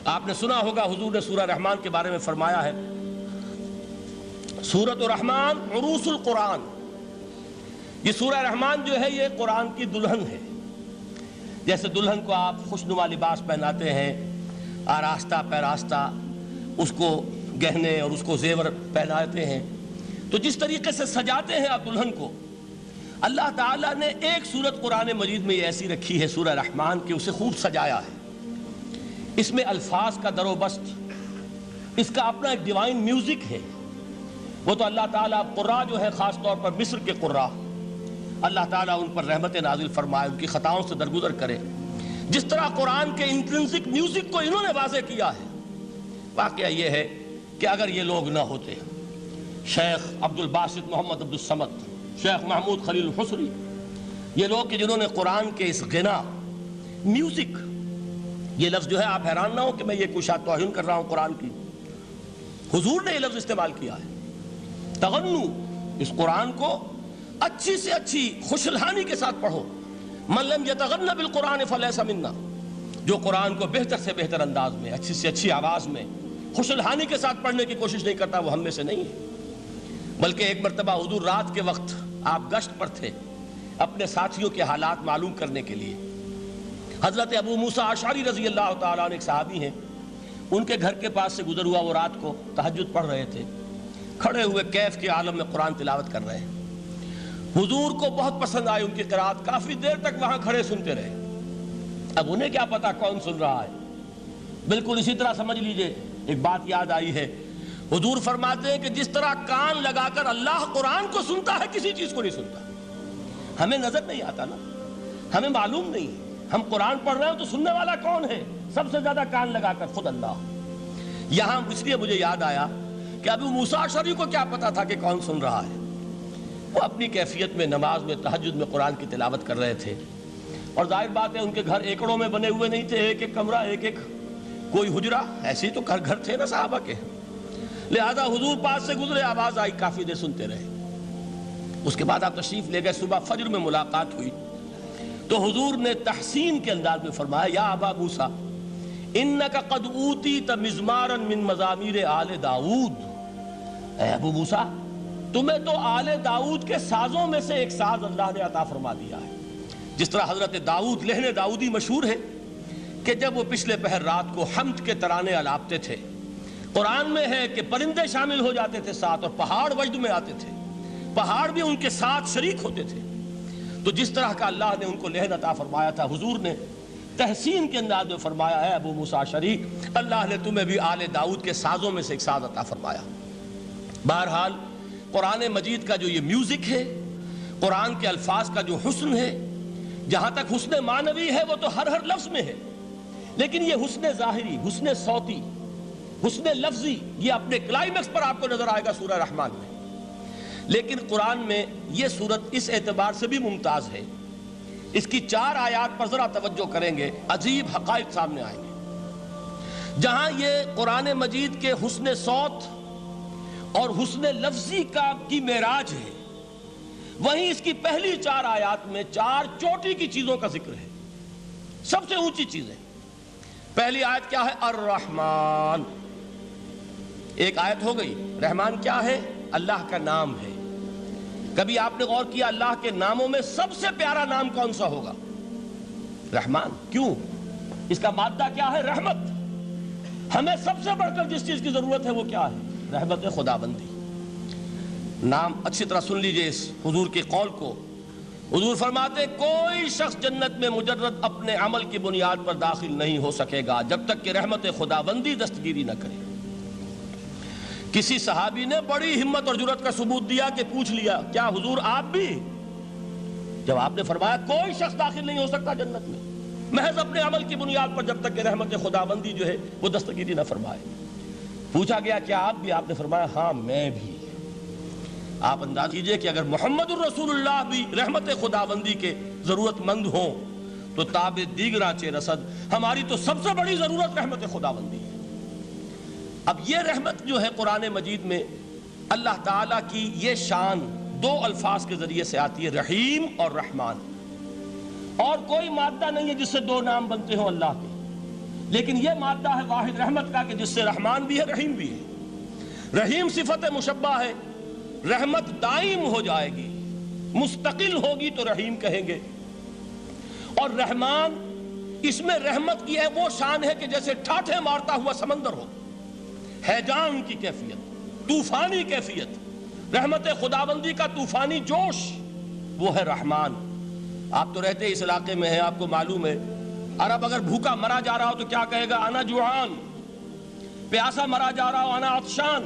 آپ نے سنا ہوگا حضور نے سورہ رحمان کے بارے میں فرمایا ہے، سورۃ الرحمان عروس القرآن، یہ سورہ رحمان جو ہے یہ قرآن کی دلہن ہے۔ جیسے دلہن کو آپ خوشنما لباس پہناتے ہیں، آراستہ پیراستہ اس کو گہنے اور اس کو زیور پہناتے ہیں، تو جس طریقے سے سجاتے ہیں آپ دلہن کو، اللہ تعالیٰ نے ایک سورت قرآن مجید میں یہ ایسی رکھی ہے سورہ رحمان کہ اسے خوب سجایا ہے۔ اس میں الفاظ کا در و بست، اس کا اپنا ایک ڈیوائن میوزک ہے۔ وہ تو اللہ تعالیٰ قراء جو ہے خاص طور پر مصر کے قراء، اللہ تعالیٰ ان پر رحمت نازل فرمائے، ان کی خطاؤں سے درگزر کرے۔ جس طرح قرآن کے انٹرنسک میوزک کو انہوں نے واضح کیا ہے، واقعہ یہ ہے کہ اگر یہ لوگ نہ ہوتے، شیخ عبد الباسط محمد عبد الصمد، شیخ محمود خلیل الحصری، یہ لوگ کہ جنہوں نے قرآن کے اس غنا، میوزک، یہ لفظ جو ہے آپ حیران نہ ہو کہ میں یہ کوئی شاید توہین کر رہا ہوں قرآن کی، حضور نے یہ لفظ استعمال کیا ہے، تغنو، اس قرآن کو اچھی سے اچھی خوشلہانی کے ساتھ پڑھو۔ من لم یتغن بالقرآن فلیس منا، جو قرآن کو بہتر سے بہتر انداز میں، اچھی سے اچھی آواز میں، خوشلہانی کے ساتھ پڑھنے کی کوشش نہیں کرتا، وہ ہم میں سے نہیں ہے۔ بلکہ ایک مرتبہ حضور رات کے وقت آپ گشت پر تھے اپنے ساتھیوں کے حالات معلوم کرنے کے لیے۔ حضرت ابو موسیٰ اشعری رضی اللہ تعالیٰ عنہ ایک صحابی ہیں، ان کے گھر کے پاس سے گزر ہوا، وہ رات کو تہجد پڑھ رہے تھے، کھڑے ہوئے کیف کے عالم میں قرآن تلاوت کر رہے ہیں۔ حضور کو بہت پسند آئی ان کی قرات، کافی دیر تک وہاں کھڑے سنتے رہے۔ اب انہیں کیا پتا کون سن رہا ہے، بالکل اسی طرح سمجھ لیجئے ایک بات یاد آئی ہے، حضور فرماتے ہیں کہ جس طرح کان لگا کر اللہ قرآن کو سنتا ہے کسی چیز کو نہیں سنتا۔ ہمیں نظر نہیں آتا نا، ہمیں معلوم نہیں ہے، ہم قرآن پڑھ رہے ہیں تو سننے والا کون ہے؟ سب سے زیادہ کان لگا کر خود اللہ۔ یہاں اس لیے مجھے یاد آیا کہ ابو موسیٰ اشعری کو کیا پتا تھا کہ کون سن رہا ہے، وہ اپنی کیفیت میں نماز میں تہجد میں قرآن کی تلاوت کر رہے تھے، اور ظاہر بات ہے ان کے گھر ایکڑوں میں بنے ہوئے نہیں تھے، ایک ایک کمرہ، ایک ایک کوئی حجرہ، ایسے ہی تو گھر تھے نا صحابہ کے، لہذا حضور پاس سے گزرے، آواز آئی، کافی دیر سنتے رہے۔ اس کے بعد آپ تشریف لے گئے، صبح فجر میں ملاقات ہوئی تو حضور نے تحسین کے انداز میں فرمایا، یا ابا موسیٰ انک قد اوتیت مزمارا من مزامیر آل داؤد، اے ابو موسیٰ تمہیں تو آل داؤد کے سازوں میں سے ایک ساز اللہ نے عطا فرما دیا ہے۔ جس طرح حضرت داؤد لہن داؤدی مشہور ہے کہ جب وہ پچھلے پہر رات کو حمد کے ترانے الاپتے تھے، قرآن میں ہے کہ پرندے شامل ہو جاتے تھے ساتھ، اور پہاڑ وجد میں آتے تھے، پہاڑ بھی ان کے ساتھ شریک ہوتے تھے۔ تو جس طرح کا اللہ نے ان کو لہن عطا فرمایا تھا، حضور نے تحسین کے انداز میں فرمایا ہے ابو موسیٰ اشعری، اللہ نے تمہیں بھی آل داؤد کے سازوں میں سے ایک ساز عطا فرمایا۔ بہرحال قرآن مجید کا جو یہ میوزک ہے، قرآن کے الفاظ کا جو حسن ہے، جہاں تک حسن معنوی ہے وہ تو ہر لفظ میں ہے، لیکن یہ حسن ظاہری، حسن صوتی، حسن لفظی، یہ اپنے کلائمیکس پر آپ کو نظر آئے گا سورہ رحمان میں۔ لیکن قرآن میں یہ سورت اس اعتبار سے بھی ممتاز ہے، اس کی 4 آیات پر ذرا توجہ کریں گے، عجیب حقائق سامنے آئیں گے۔ جہاں یہ قرآن مجید کے حسن صوت اور حسن لفظی کی معراج ہے، وہیں اس کی پہلی 4 آیات میں 4 چوٹی کی چیزوں کا ذکر ہے، سب سے اونچی چیزیں۔ پہلی آیت کیا ہے؟ الرحمن، ایک آیت ہو گئی۔ رحمان کیا ہے؟ اللہ کا نام ہے۔ کبھی آپ نے غور کیا اللہ کے ناموں میں سب سے پیارا نام کون سا ہوگا؟ رحمان۔ کیوں؟ اس کا مادہ کیا ہے؟ رحمت۔ ہمیں سب سے بڑھ کر جس چیز کی ضرورت ہے وہ کیا ہے؟ رحمت خداوندی۔ نام اچھی طرح سن لیجئے اس حضور کے قول کو۔ حضور فرماتے کوئی شخص جنت میں مجرد اپنے عمل کی بنیاد پر داخل نہیں ہو سکے گا جب تک کہ رحمت خداوندی دستگیری نہ کرے۔ کسی صحابی نے بڑی ہمت اور جرأت کا ثبوت دیا کہ پوچھ لیا، کیا حضور آپ بھی؟ جب آپ نے فرمایا کوئی شخص داخل نہیں ہو سکتا جنت میں محض اپنے عمل کی بنیاد پر جب تک کہ رحمت خداوندی جو ہے وہ دستگیری نہ فرمائے۔ پوچھا گیا کیا آپ بھی؟ آپ نے فرمایا ہاں میں بھی۔ آپ انداز کیجئے کہ اگر محمد الرسول اللہ بھی رحمت خداوندی کے ضرورت مند ہوں تو تاب دیگراں چے رسد، ہماری تو سب سے بڑی ضرورت رحمت خداوندی ہے۔ اب یہ رحمت جو ہے قرآن مجید میں اللہ تعالیٰ کی یہ شان 2 الفاظ کے ذریعے سے آتی ہے، رحیم اور رحمان، اور کوئی مادہ نہیں ہے جس سے 2 نام بنتے ہوں اللہ کے۔ لیکن یہ مادہ ہے واحد رحمت کا کہ جس سے رحمان بھی ہے رحیم بھی ہے۔ رحیم صفت مشبہ ہے، رحمت دائم ہو جائے گی، مستقل ہوگی تو رحیم کہیں گے، اور رحمان اس میں رحمت کی ہے وہ شان ہے کہ جیسے ٹھاٹھے مارتا ہوا سمندر ہو، ہیجان کی کیفیت، طوفانی کیفیت، رحمت خداوندی کا طوفانی جوش، وہ ہے رحمان۔ آپ تو رہتے اس علاقے میں ہیں، آپ کو معلوم ہے عرب اگر بھوکا مرا جا رہا ہو تو کیا کہے گا؟ انا جوعان۔ پیاسا مرا جا رہا ہو انا عطشان۔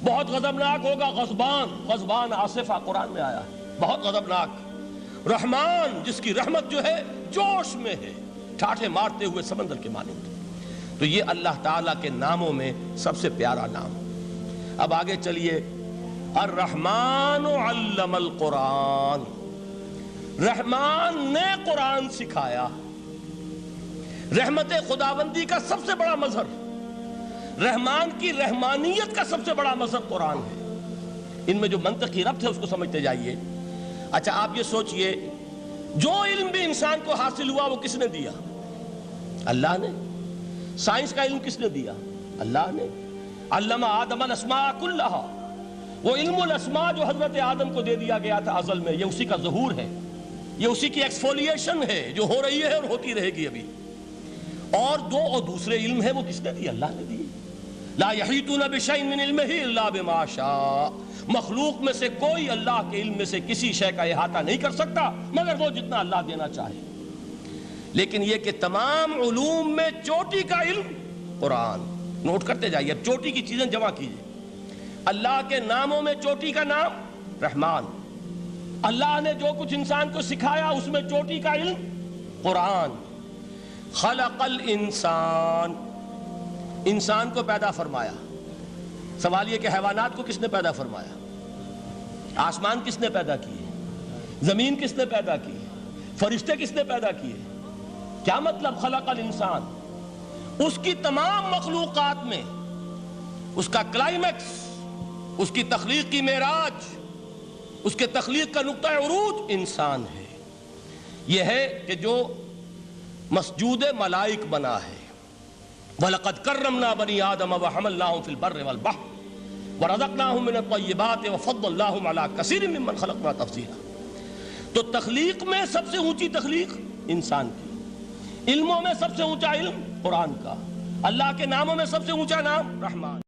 بہت غضبناک ہوگا غضبان، غضبان آصفہ قرآن میں آیا ہے، بہت غضبناک۔ رحمان جس کی رحمت جو ہے جوش میں ہے، ٹھاٹھے مارتے ہوئے سمندر کے مانند۔ تو یہ اللہ تعالیٰ کے ناموں میں سب سے پیارا نام۔ اب آگے چلیے، الرحمن علم القرآن، رحمان نے قرآن سکھایا۔ رحمت خداوندی کا سب سے بڑا مظہر، رحمان کی رحمانیت کا سب سے بڑا مظہر قرآن ہے۔ ان میں جو منطقی ربط ہے اس کو سمجھتے جائیے۔ اچھا آپ یہ سوچئے، جو علم بھی انسان کو حاصل ہوا وہ کس نے دیا؟ اللہ نے۔ سائنس کا علم کس نے دیا؟ اللہ نے۔ علم آدم الاسماء کلہا، وہ علم الاسماء جو حضرت آدم کو دے دیا گیا تھا ازل میں، یہ اسی کا ظہور ہے، یہ اسی کی ایکسفولیشن ہے جو ہو رہی ہے اور ہوتی رہے گی ابھی۔ اور دوسرے علم ہے وہ کس نے دی؟ اللہ نے دی۔ لا یحیطون بشیء من علمہ الا بما شاء، مخلوق میں سے کوئی اللہ کے علم میں سے کسی شے کا احاطہ نہیں کر سکتا مگر وہ جتنا اللہ دینا چاہے۔ لیکن یہ کہ تمام علوم میں چوٹی کا علم قرآن۔ نوٹ کرتے جائیے، اب چوٹی کی چیزیں جمع کیجئے۔ اللہ کے ناموں میں چوٹی کا نام رحمان، اللہ نے جو کچھ انسان کو سکھایا اس میں چوٹی کا علم قرآن۔ خلق الانسان، انسان کو پیدا فرمایا۔ سوال یہ کہ حیوانات کو کس نے پیدا فرمایا؟ آسمان کس نے پیدا کیے؟ زمین کس نے پیدا کی؟ فرشتے کس نے پیدا کیے؟ کیا مطلب خلق الانسان؟ اس کی تمام مخلوقات میں اس کا کلائمیکس، اس کی تخلیق کی معراج، اس کے تخلیق کا نقطہ عروج انسان ہے۔ یہ ہے کہ جو مسجود ملائک بنا ہے۔ وَلَقَدْ كَرَّمْنَا بَنِي آدَمَ وَحَمَلْنَاهُمْ فِي الْبَرِّ وَالْبَحْرِ وَرَزَقْنَاهُمْ مِنَ الطَّيِّبَاتِ وَفَضَّلْنَاهُمْ عَلَى كَثِيرٍ مِّمَّنْ خَلَقْنَا تَفْضِيلًا۔ تو تخلیق میں سب سے اونچی تخلیق انسان کی، علموں میں سب سے اونچا علم قرآن کا، اللہ کے ناموں میں سب سے اونچا نام رحمان۔